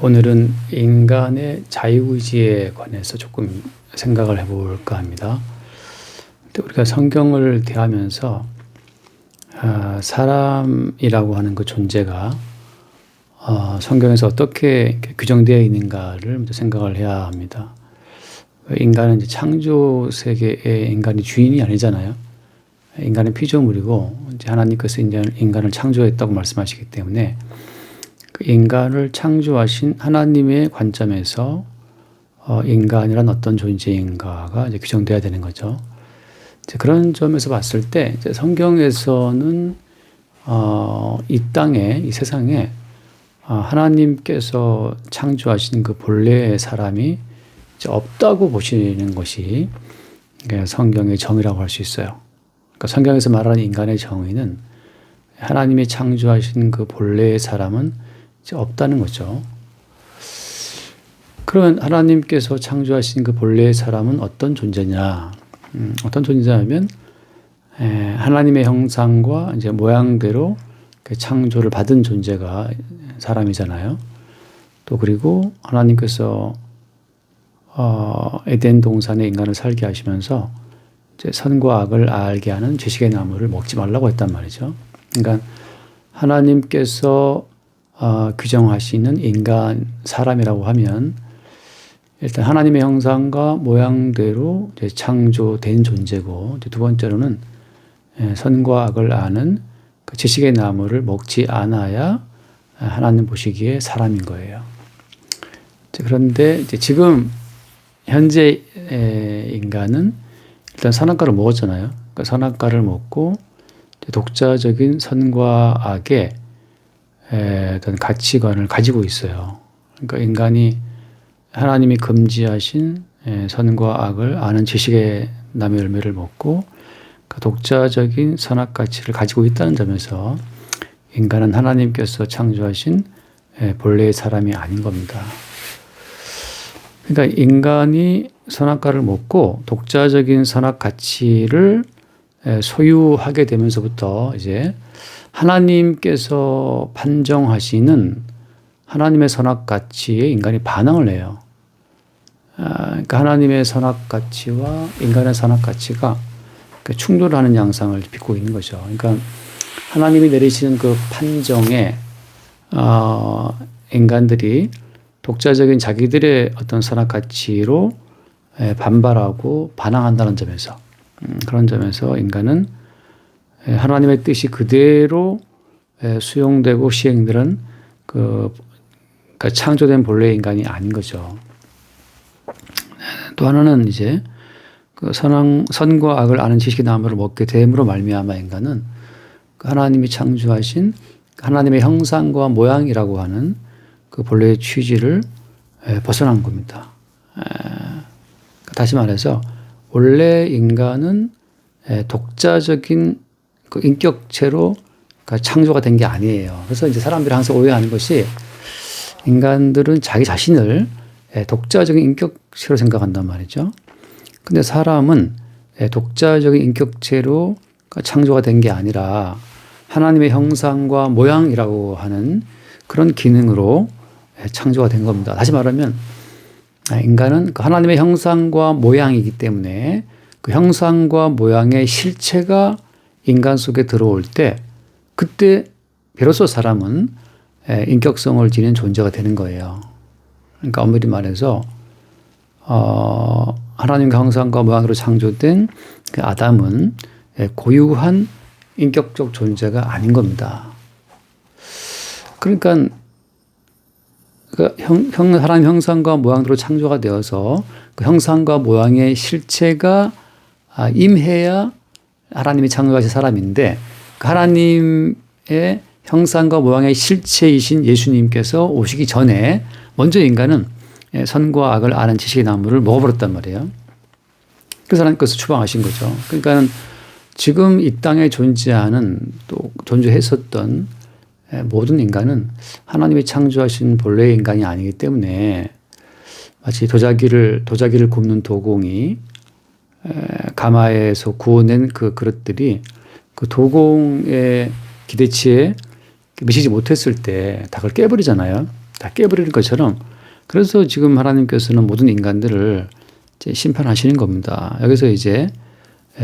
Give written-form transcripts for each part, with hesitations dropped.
오늘은 인간의 자유의지에 관해서 조금 생각을 해볼까 합니다. 우리가 성경을 대하면서 사람이라고 하는 그 존재가 성경에서 어떻게 규정되어 있는가를 먼저 생각을 해야 합니다. 인간은 이제 창조 세계의 인간이 주인이 아니잖아요. 인간은 피조물이고 이제 하나님께서 인간을 창조했다고 말씀하시기 때문에 그 인간을 창조하신 하나님의 관점에서 인간이란 어떤 존재인가가 이제 규정돼야 되는 거죠. 이제 그런 점에서 봤을 때 이제 성경에서는 이 땅에, 이 세상에 하나님께서 창조하신 그 본래의 사람이 이제 없다고 보시는 것이 성경의 정의라고 할 수 있어요. 그러니까 성경에서 말하는 인간의 정의는 하나님이 창조하신 그 본래의 사람은 이제 없다는 거죠. 그러면 하나님께서 창조하신 그 본래의 사람은 어떤 존재냐? 어떤 존재냐면 하나님의 형상과 이제 모양대로 그 창조를 받은 존재가 사람이잖아요. 또 그리고 하나님께서 에덴 동산에 인간을 살게 하시면서 이제 선과 악을 알게 하는 지식의 나무를 먹지 말라고 했단 말이죠. 그러니까 하나님께서 규정하시는 인간 사람이라고 하면 일단 하나님의 형상과 모양대로 이제 창조된 존재고, 이제 두 번째로는 선과 악을 아는 그 지식의 나무를 먹지 않아야 하나님 보시기에 사람인 거예요. 그런데 이제 지금 현재 인간은 일단 선악과를 먹었잖아요. 그러니까 선악과를 먹고 독자적인 선과 악의 어떤 가치관을 가지고 있어요. 그러니까 인간이 하나님이 금지하신 선과 악을 아는 지식의 나무의 열매를 먹고 그 독자적인 선악 가치를 가지고 있다는 점에서 인간은 하나님께서 창조하신 본래의 사람이 아닌 겁니다. 그러니까 인간이 선악과를 먹고 독자적인 선악 가치를 소유하게 되면서부터 이제 하나님께서 판정하시는 하나님의 선악 가치에 인간이 반항을 해요. 그러니까 하나님의 선악 가치와 인간의 선악 가치가 충돌하는 양상을 빚고 있는 거죠. 그러니까 하나님이 내리시는 그 판정에 인간들이 독자적인 자기들의 어떤 선악 가치로 반발하고 반항한다는 점에서 그런 점에서 인간은 하나님의 뜻이 그대로 수용되고 시행되는 그러니까 창조된 본래의 인간이 아닌 거죠. 또 하나는 이제 그 선과 악을 아는 지식의 나무를 먹게 됨으로 말미암아 인간은 하나님이 창조하신 하나님의 형상과 모양이라고 하는 그 본래의 취지를 벗어난 겁니다. 다시 말해서 원래 인간은 독자적인 그 인격체로 창조가 된 게 아니에요. 그래서 이제 사람들이 항상 오해하는 것이 인간들은 자기 자신을 독자적인 인격체로 생각한단 말이죠. 근데 사람은 독자적인 인격체로 창조가 된 게 아니라 하나님의 형상과 모양이라고 하는 그런 기능으로 창조가 된 겁니다. 다시 말하면 인간은 하나님의 형상과 모양이기 때문에 그 형상과 모양의 실체가 인간 속에 들어올 때 그때 비로소 사람은 인격성을 지닌 존재가 되는 거예요. 그러니까 엄밀히 말해서 하나님의 형상과 모양으로 창조된 그 아담은 고유한 인격적 존재가 아닌 겁니다. 그러니까 하나님 형상과 모양으로 창조가 되어서 그 형상과 모양의 실체가 임해야 하나님이 창조하신 사람인데 그 하나님의 형상과 모양의 실체이신 예수님께서 오시기 전에 먼저 인간은 선과 악을 아는 지식의 나무를 먹어버렸단 말이에요. 그래서 하나님께서 추방하신 거죠. 그러니까 지금 이 땅에 존재하는 또 존재했었던 모든 인간은 하나님이 창조하신 본래의 인간이 아니기 때문에 마치 도자기를 굽는 도공이 가마에서 구워낸 그 그릇들이 그 도공의 기대치에 미치지 못했을 때 다 그걸 깨버리잖아요. 다 깨버리는 것처럼 그래서 지금 하나님께서는 모든 인간들을 이제 심판하시는 겁니다. 여기서 이제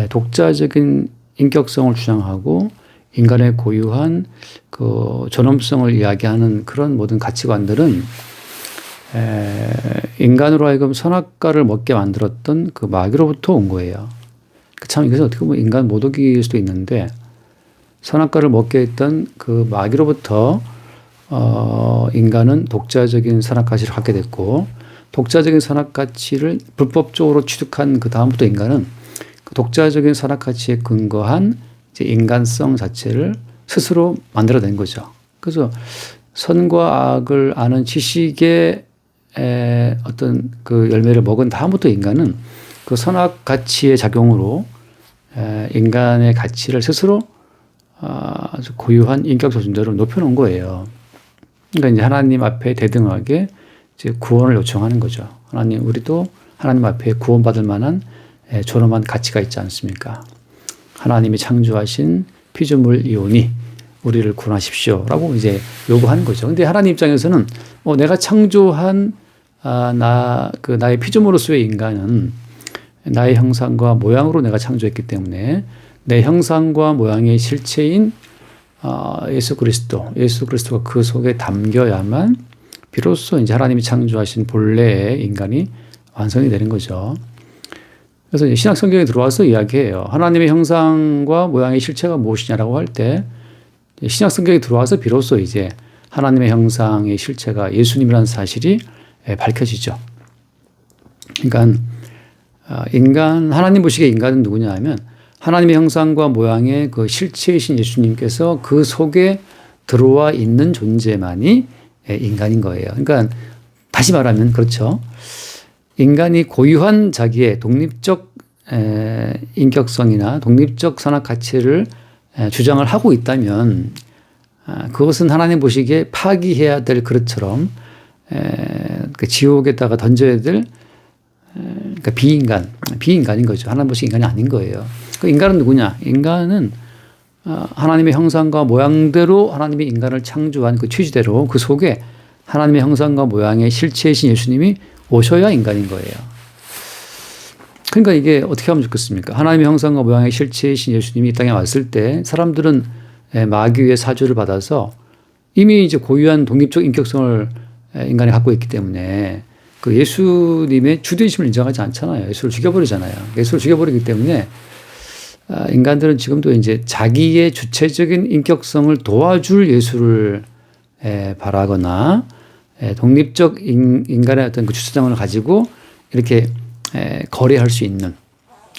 독자적인 인격성을 주장하고 인간의 고유한 그 존엄성을 이야기하는 그런 모든 가치관들은 인간으로 하여금 선악과를 먹게 만들었던 그 마귀로부터 온 거예요. 참 이것은 어떻게 보면 인간 모독일 수도 있는데 선악과를 먹게 했던 그 마귀로부터 인간은 독자적인 선악가치를 갖게 됐고 독자적인 선악가치를 불법적으로 취득한 그 다음부터 인간은 그 독자적인 선악가치에 근거한 이제 인간성 자체를 스스로 만들어낸 거죠. 그래서 선과 악을 아는 지식의 어떤 그 열매를 먹은 다음부터 인간은 그 선악 가치의 작용으로 인간의 가치를 스스로 아주 고유한 인격 수준대로 높여놓은 거예요. 그러니까 이제 하나님 앞에 대등하게 이제 구원을 요청하는 거죠. 하나님, 우리도 하나님 앞에 구원받을 만한 존엄한 가치가 있지 않습니까? 하나님이 창조하신 피조물이오니 우리를 구원하십시오. 라고 이제 요구하는 거죠. 근데 하나님 입장에서는 내가 창조한 나의 피조물로서의 인간은 나의 형상과 모양으로 내가 창조했기 때문에 내 형상과 모양의 실체인 예수 그리스도가 그 속에 담겨야만 비로소 이제 하나님이 창조하신 본래의 인간이 완성이 되는 거죠. 그래서 이제 신약 성경에 들어와서 이야기해요. 하나님의 형상과 모양의 실체가 무엇이냐라고 할 때 신약 성경에 들어와서 비로소 이제 하나님의 형상의 실체가 예수님이라는 사실이 밝혀지죠. 그러니까 하나님 보시기에 인간은 누구냐 하면 하나님의 형상과 모양의 그 실체이신 예수님께서 그 속에 들어와 있는 존재만이 인간인 거예요. 그러니까 다시 말하면 그렇죠. 인간이 고유한 자기의 독립적 인격성이나 독립적 선악 가치를 주장을 하고 있다면 그것은 하나님 보시기에 파기해야 될 그릇처럼 그 지옥에다가 던져야 될 그러니까 비인간인 거죠. 하나님 보시기에 인간이 아닌 거예요. 그 인간은 누구냐? 인간은 하나님의 형상과 모양대로 하나님이 인간을 창조한 그 취지대로 그 속에 하나님의 형상과 모양의 실체이신 예수님이 오셔야 인간인 거예요. 그러니까 이게 어떻게 하면 좋겠습니까? 하나님의 형상과 모양의 실체이신 예수님이 이 땅에 왔을 때 사람들은 마귀의 사주를 받아서 이미 이제 고유한 독립적 인격성을 인간이 갖고 있기 때문에 그 예수님의 주되심을 인정하지 않잖아요. 예수를 죽여버리잖아요. 예수를 죽여버리기 때문에 인간들은 지금도 이제 자기의 주체적인 인격성을 도와줄 예수를 바라거나 독립적 인간의 어떤 그 주체성을 가지고 이렇게 거래할 수 있는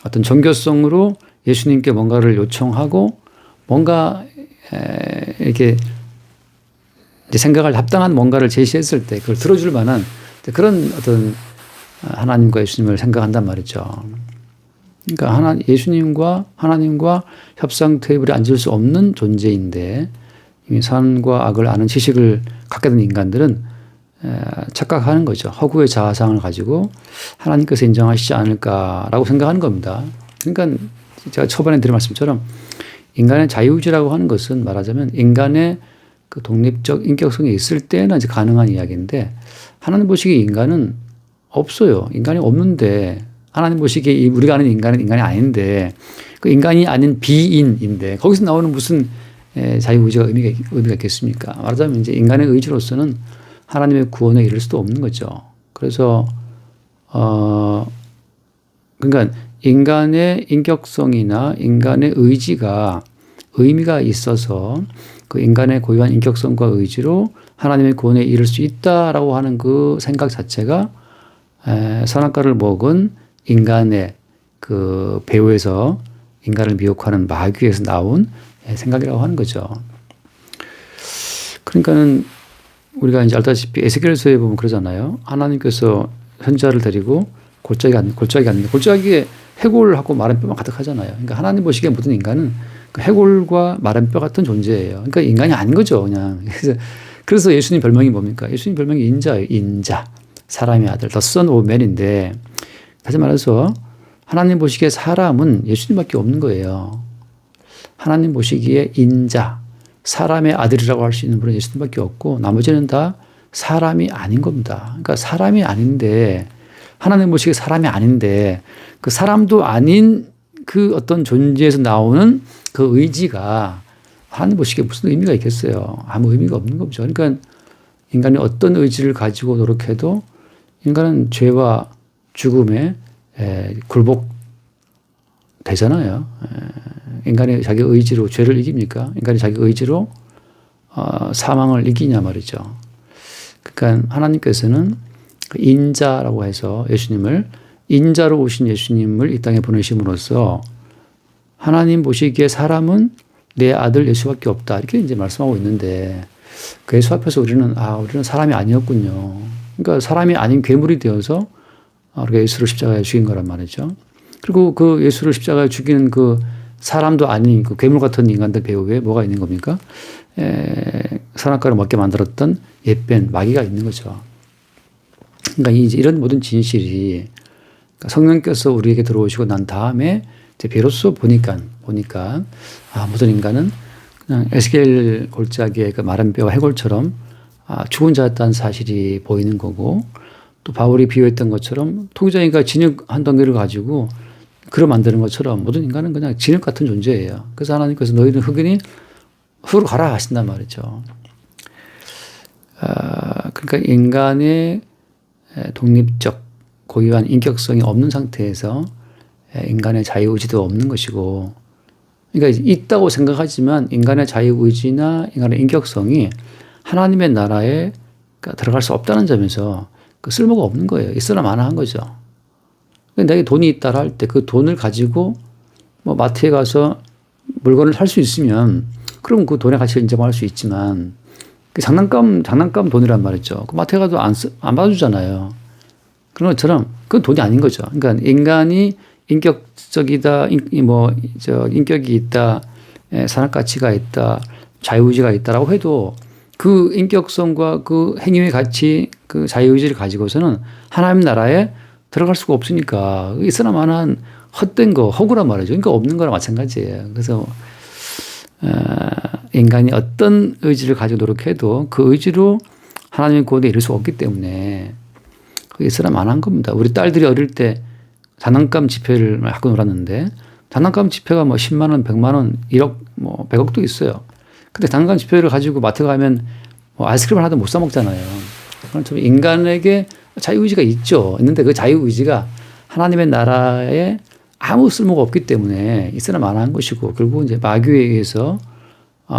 어떤 종교성으로 예수님께 뭔가를 요청하고 뭔가 이렇게 생각할 합당한 뭔가를 제시했을 때 그걸 들어줄 만한 그런 어떤 하나님과 예수님을 생각한단 말이죠. 그러니까 예수님과 하나님과 협상 테이블에 앉을 수 없는 존재인데 이미 선과 악을 아는 지식을 갖게 된 인간들은 착각하는 거죠. 허구의 자아상을 가지고 하나님께서 인정하시지 않을까라고 생각하는 겁니다. 그러니까 제가 초반에 드린 말씀처럼 인간의 자유의지라고 하는 것은 말하자면 인간의 그 독립적 인격성이 있을 때는 이제 가능한 이야기인데 하나님 보시기에 인간은 없어요. 인간이 없는데 하나님 보시기에 우리가 아는 인간은 인간이 아닌데 그 인간이 아닌 비인인데 거기서 나오는 무슨 자유의지가 의미가 있겠습니까? 말하자면 이제 인간의 의지로서는 하나님의 구원에 이를 수도 없는 거죠. 그래서 그러니까 인간의 인격성이나 인간의 의지가 의미가 있어서 그 인간의 고유한 인격성과 의지로 하나님의 구원에 이를 수 있다라고 하는 그 생각 자체가 선악과를 먹은 인간의 그 배후에서 인간을 미혹하는 마귀에서 나온 생각이라고 하는 거죠. 그러니까는 우리가 이제 알다시피 에스겔서에 보면 그러잖아요. 하나님께서 선지자를 데리고 골짜기에 해골하고 마른 뼈만 가득하잖아요. 그러니까 하나님 보시기에 모든 인간은 그 해골과 마른 뼈 같은 존재예요. 그러니까 인간이 아닌 거죠, 그냥. 그래서 예수님 별명이 뭡니까? 예수님 별명이 인자예요. 인자. 사람의 아들. The Son of Man인데 다시 말해서 하나님 보시기에 사람은 예수님밖에 없는 거예요. 하나님 보시기에 인자, 사람의 아들이라고 할 수 있는 분은 예수님밖에 없고 나머지는 다 사람이 아닌 겁니다. 그러니까 사람이 아닌데, 하나님 보시기에 사람이 아닌데, 그 사람도 아닌 그 어떤 존재에서 나오는 그 의지가 하나님 보시기에 무슨 의미가 있겠어요? 아무 의미가 없는 거죠. 그러니까 인간이 어떤 의지를 가지고 노력해도 인간은 죄와 죽음에 굴복되잖아요. 인간이 자기 의지로 죄를 이깁니까? 인간이 자기 의지로 사망을 이기냐 말이죠. 그러니까 하나님께서는 인자라고 해서 예수님을, 인자로 오신 예수님을 이 땅에 보내심으로써 하나님 보시기에 사람은 내 아들 예수밖에 없다, 이렇게 이제 말씀하고 있는데, 그 예수 앞에서 우리는 사람이 아니었군요. 그러니까 사람이 아닌 괴물이 되어서 우리가 예수를 십자가에 죽인 거란 말이죠. 그리고 그 예수를 십자가에 죽이는 그 사람도 아닌 그 괴물 같은 인간들 배후에 뭐가 있는 겁니까? 선악과를 먹게 만들었던 옛뱀, 마귀가 있는 거죠. 그러니까 이제 이런 모든 진실이 성령께서 우리에게 들어오시고 난 다음에 이제 비로소 보니까 모든 인간은 그냥 에스겔 골짜기의 그 마른 뼈와 해골처럼 죽은 자였다는 사실이 보이는 거고, 또 바울이 비유했던 것처럼 통자인가 진흙 한 덩이를 가지고 글을 만드는 것처럼 모든 인간은 그냥 진흙 같은 존재예요. 그래서 하나님께서 너희는 흙이니 흙으로 가라 하신단 말이죠. 그러니까 인간의 독립적 고유한 인격성이 없는 상태에서 인간의 자유의지도 없는 것이고, 그러니까 있다고 생각하지만 인간의 자유의지나 인간의 인격성이 하나님의 나라에 들어갈 수 없다는 점에서 그 쓸모가 없는 거예요. 있으나 마나한 거죠. 내게 돈이 있다라 할 때 그 돈을 가지고 뭐 마트에 가서 물건을 살 수 있으면 그럼 그 돈의 가치를 인정할 수 있지만, 그 장난감 돈이란 말이죠. 그 마트에 가도 안 받아주잖아요. 그런 것처럼 그건 돈이 아닌 거죠. 그러니까 인간이 인격적이다, 인격이 있다, 산업 가치가 있다, 자유의지가 있다라고 해도 그 인격성과 그 행위의 가치, 그 자유의지를 가지고서는 하나님 나라에 들어갈 수가 없으니까 있으나 마나한 헛된 거, 허구란 말이죠. 그러니까 없는 거랑 마찬가지예요. 그래서 인간이 어떤 의지를 가지고 노력해도 그 의지로 하나님의 구원에 이를 수 없기 때문에 그게 있으나 마나한 겁니다. 우리 딸들이 어릴 때 장난감 지폐를 갖고 놀았는데, 장난감 지폐가 뭐 10만 원, 100만 원, 1억, 뭐 100억도 있어요. 근데 장난감 지폐를 가지고 마트 가면 뭐 아이스크림을 하나도 못 사 먹잖아요. 그런 인간에게 자유의지가 있는데 그 자유의지가 하나님의 나라에 아무 쓸모가 없기 때문에 있으나 마나한 것이고, 결국 이제 마귀에 의해서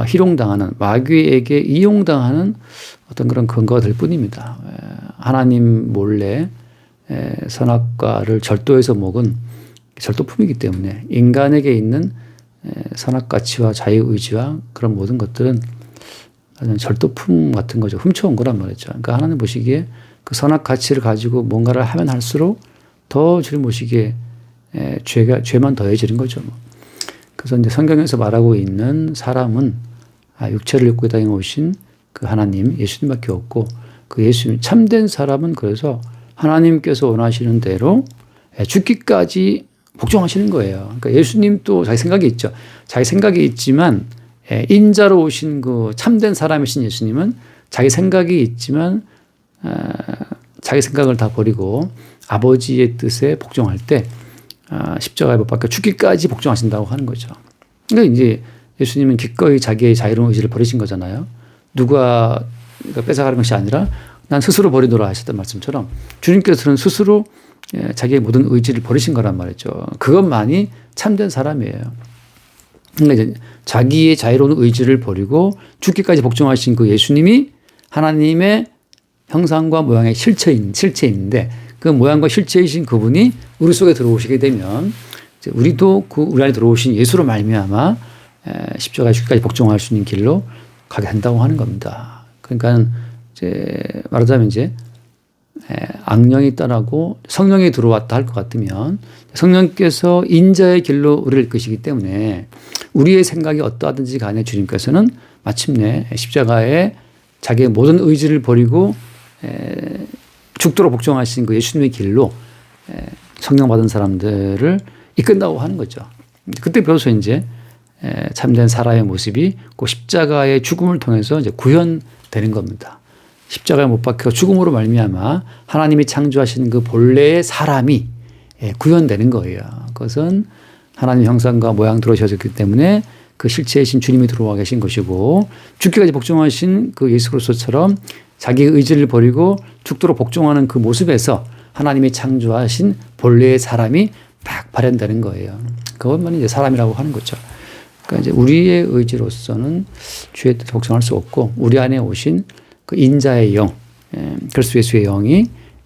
희롱당하는, 마귀에게 이용당하는 어떤 그런 근거가 될 뿐입니다. 하나님 몰래 선악과를 절도해서 먹은 절도품이기 때문에 인간에게 있는 선악가치와 자유의지와 그런 모든 것들은 절도품 같은 거죠. 훔쳐온 거란 말이죠. 그러니까 하나님 보시기에 그 선악가치를 가지고 뭔가를 하면 할수록 더 주님 보시기에 죄만 더해지는 거죠. 그래서 이제 성경에서 말하고 있는 사람은 육체를 입고 이 땅에 오신 그 하나님, 예수님밖에 없고, 그 예수님, 참된 사람은 그래서 하나님께서 원하시는 대로 죽기까지 복종하시는 거예요. 그러니까 예수님도 자기 생각이 있죠. 자기 생각이 있지만 인자로 오신 그 참된 사람이신 예수님은 자기 생각이 있지만 자기 생각을 다 버리고 아버지의 뜻에 복종할 때 십자가에 못 박혀 죽기까지 복종하신다고 하는 거죠. 그러니까 이제 예수님은 기꺼이 자기의 자유로운 의지를 버리신 거잖아요. 누가 뺏어가는 것이 아니라 난 스스로 버리노라 하셨던 말씀처럼 주님께서는 스스로 자기의 모든 의지를 버리신 거란 말이죠. 그것만이 참된 사람이에요. 그러니까 이제 자기의 자유로운 의지를 버리고 죽기까지 복종하신 그 예수님이 하나님의 형상과 모양의 실체인데, 그 모양과 실체이신 그분이 우리 속에 들어오시게 되면 이제 우리도 그 우리 안에 들어오신 예수로 말미암아 십자가에 죽기까지 복종할 수 있는 길로 가게 된다고 하는 겁니다. 그러니까 이제 말하자면 이제 악령이 떠나고 성령이 들어왔다 할 것 같으면 성령께서 인자의 길로 우리를 이끄시기 때문에 우리의 생각이 어떠하든지 간에 주님께서는 마침내 십자가에 자기의 모든 의지를 버리고 죽도록 복종하신 그 예수님의 길로 성령 받은 사람들을 이끈다고 하는 거죠. 그때 비로소 이제 참된 사람의 모습이 그 십자가의 죽음을 통해서 이제 구현되는 겁니다. 십자가에 못 박혀 죽음으로 말미암아 하나님이 창조하신 그 본래의 사람이 구현되는 거예요. 그것은 하나님 형상과 모양 들어오셨기 때문에 그 실체이신 주님이 들어와 계신 것이고 죽기까지 복종하신 그 예수 그리스도처럼 자기의 의지를 버리고 죽도록 복종하는 그 모습에서 하나님이 창조하신 본래의 사람이 딱 발현되는 거예요. 그것만 이제 사람이라고 하는 거죠. 그러니까 이제 우리의 의지로서는 주의 뜻에 복종할 수 없고 우리 안에 오신 그 인자의 영, 그리스도 예수의 영이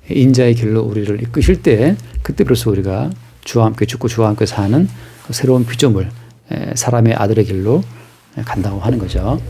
인자의 길로 우리를 이끄실 때 그때 비로소 우리가 주와 함께 죽고 주와 함께 사는 그 새로운 피조물, 사람의 아들의 길로 간다고 하는 거죠.